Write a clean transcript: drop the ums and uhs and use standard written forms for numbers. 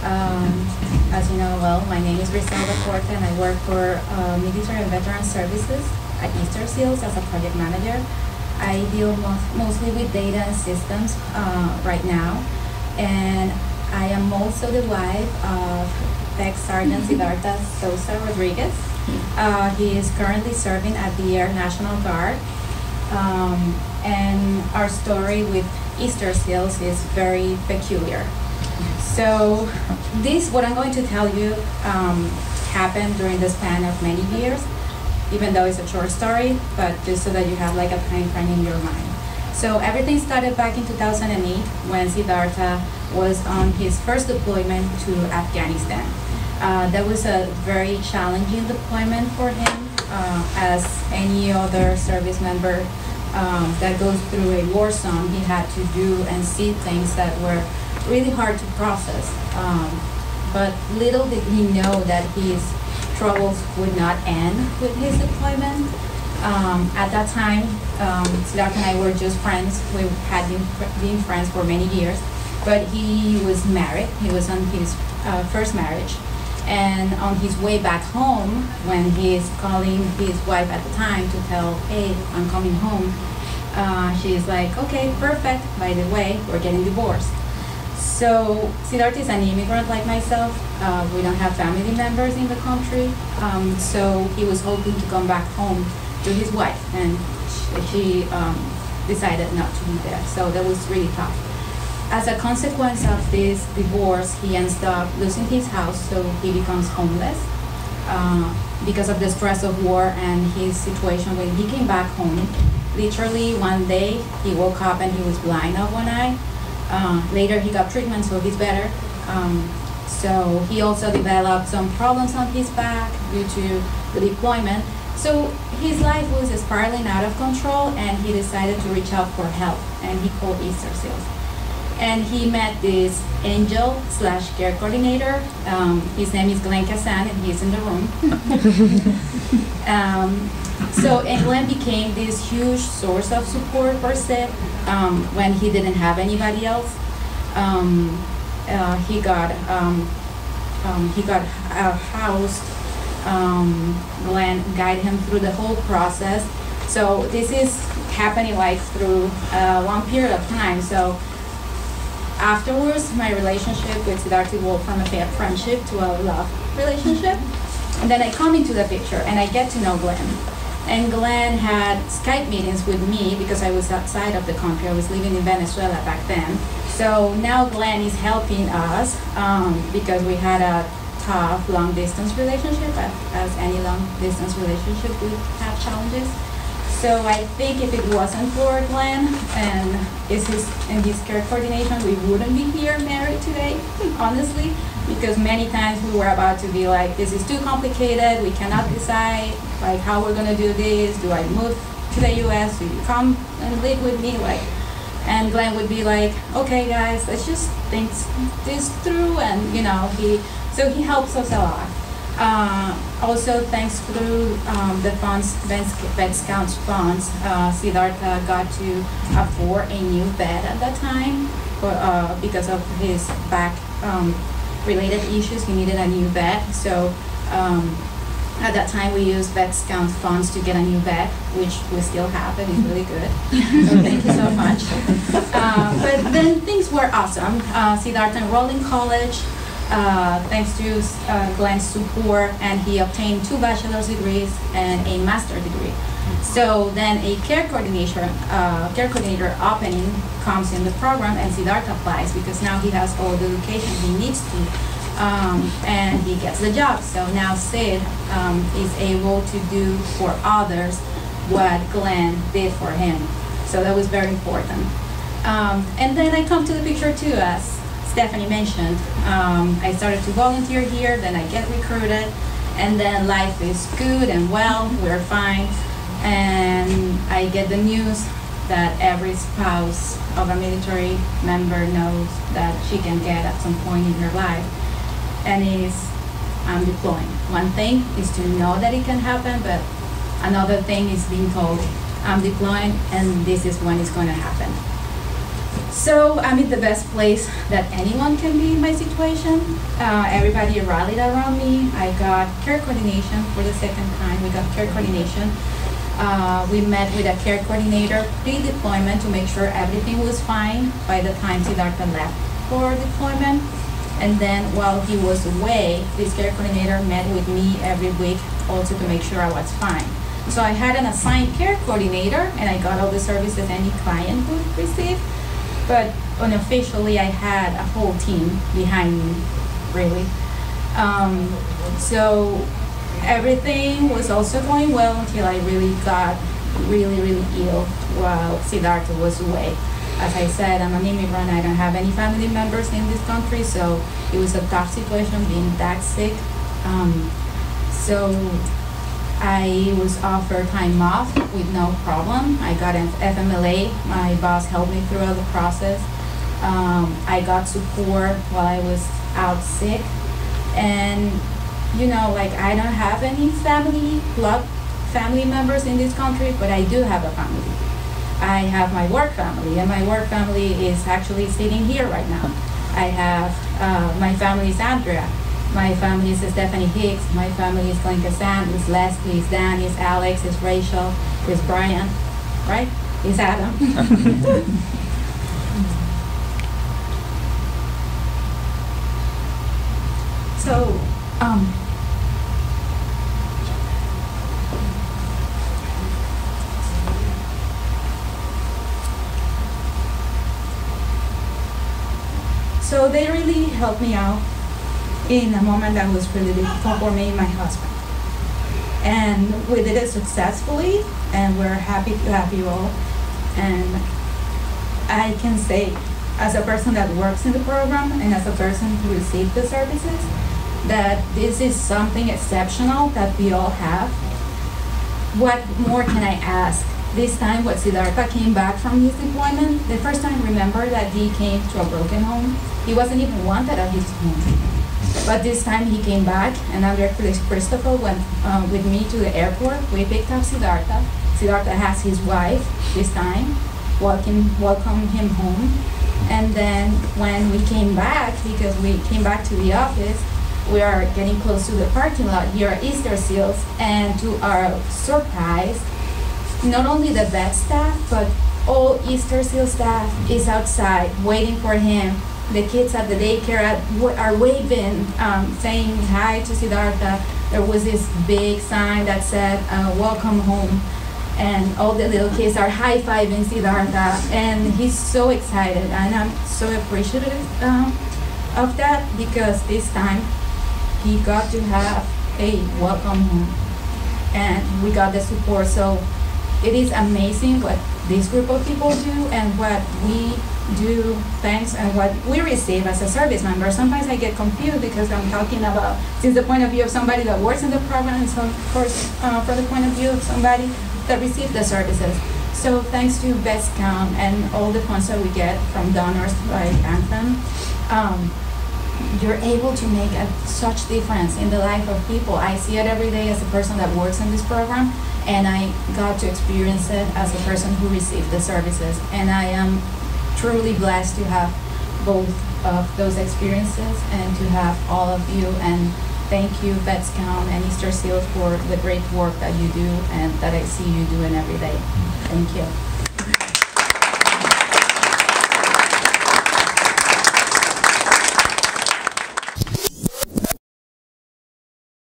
As you know well, my name is Grisel DaCorte and I work for Military and Veteran Services at Easterseals as a project manager. I deal mostly with data and systems right now, and I am also the wife of Sergeant Siddartha Sosa Rodriguez. He is currently serving at the Air National Guard, and our story with Easterseals is very peculiar. So what I'm going to tell you happened during the span of many years, even though it's a short story, but just so that you have like a time frame in your mind. So everything started back in 2008 when Siddartha was on his first deployment to Afghanistan. That was a very challenging deployment for him, as any other service member that goes through a war zone. He had to do and see things that were really hard to process. But little did he know that his troubles would not end with his deployment. At that time, Siddartha and I were just friends. We had been friends for many years, but he was married. He was on his first marriage. And on his way back home, when he's calling his wife at the time to tell, hey, I'm coming home, she's like, okay, perfect. By the way, we're getting divorced. So Siddartha is an immigrant like myself. We don't have family members in the country. So he was hoping to come back home to his wife, and she decided not to be there. So that was really tough. As a consequence of this divorce, he ends up losing his house, so he becomes homeless because of the stress of war and his situation. When he came back home, literally one day he woke up and he was blind of one eye. Later he got treatment, so he's better. So he also developed some problems on his back due to the deployment. So his life was spiraling out of control, and he decided to reach out for help, and he called Easterseals. And he met this angel/care coordinator. His name is Glenn Kazan, and he's in the room. And Glenn became this huge source of support per se when he didn't have anybody else. He got housed. Glenn guided him through the whole process. So this is happening like through a long period of time. So afterwards, my relationship with Siddartha evolved from a friendship to a love relationship. And then I come into the picture and I get to know Glenn. And Glenn had Skype meetings with me because I was outside of the country. I was living in Venezuela back then. So now Glenn is helping us because we had a tough long-distance relationship. As any long-distance relationship would have challenges. So I think if it wasn't for Glenn and his care coordination, we wouldn't be here married today, honestly, because many times we were about to be like, this is too complicated, we cannot decide like how we're gonna do this. Do I move to the US? Do you come and live with me? And Glenn would be like, okay guys, let's just think this through, and so he helps us a lot. Also, thanks through the funds, Vet Scouts funds, Siddartha got to afford a new bed at that time because of his back-related issues. He needed a new bed, so at that time we used Vet Scout funds to get a new bed, which we still have, and it's really good. So thank you so much. But then things were awesome. Siddartha enrolled in college. Thanks to Glenn's support, and he obtained 2 bachelor's degrees and a master's degree. So then a care coordinator opening comes in the program, and Siddartha applies because now he has all the education he needs to, and he gets the job. So now Sid is able to do for others what Glenn did for him. So that was very important. And then I come to the picture too, as Stephanie mentioned. I started to volunteer here, then I get recruited, and then life is good and well, we're fine. And I get the news that every spouse of a military member knows that she can get at some point in her life, and I'm deploying. One thing is to know that it can happen, but another thing is being told, I'm deploying and this is when it's going to happen. So I'm in the best place that anyone can be in my situation. Everybody rallied around me. I got care coordination for the second time. We got care coordination. We met with a care coordinator pre-deployment to make sure everything was fine by the time Siddartha left for deployment. And then while he was away, this care coordinator met with me every week also to make sure I was fine. So I had an assigned care coordinator, and I got all the services any client would receive. But unofficially, I had a whole team behind me, really. So everything was also going well until I really got really ill while Siddartha was away. As I said, I'm an immigrant. I don't have any family members in this country, so it was a tough situation being that sick. So I was offered time off with no problem. I got an FMLA. My boss helped me throughout the process. I got support while I was out sick. And, you know, like, I don't have any blood family members in this country, but I do have a family. I have my work family, and my work family is actually sitting here right now. I have, my family is Andrea. My family is Stephanie Hicks. My family is Glenn Cassan, is Leslie, is Dan, is Alex, is Rachel, is Brian, right? Is Adam. So, so they really helped me out in a moment that was really difficult for me and my husband. And we did it successfully, and we're happy to have you all. And I can say, as a person that works in the program and as a person who received the services, that this is something exceptional that we all have. What more can I ask? This time, when Siddartha came back from his deployment, the first time, remember that he came to a broken home? He wasn't even wanted at his home. But this time he came back, and Andrea Christopher went with me to the airport. We picked up Siddartha. Siddartha has his wife this time, welcome him home. And then when we came back, because we came back to the office, we are getting close to the parking lot here at Easterseals, and to our surprise, not only the vet staff, but all Easterseals staff is outside waiting for him. The kids at the daycare are waving, saying hi to Siddartha. There was this big sign that said, welcome home. And all the little kids are high-fiving Siddartha, and he's so excited. And I'm so appreciative of that, because this time he got to have a welcome home. And we got the support. So it is amazing what this group of people do and what we do, thanks, and what we receive as a service member. Sometimes I get confused because I'm talking about, since the point of view of somebody that works in the program, and so, of course, from the point of view of somebody that receives the services. So thanks to Best Count and all the funds that we get from donors like Anthem, you're able to make such difference in the life of people. I see it every day as a person that works in this program, and I got to experience it as a person who received the services. And I am truly blessed to have both of those experiences and to have all of you. And thank you, Vets Count and Easterseals, for the great work that you do and that I see you doing every day. Thank you.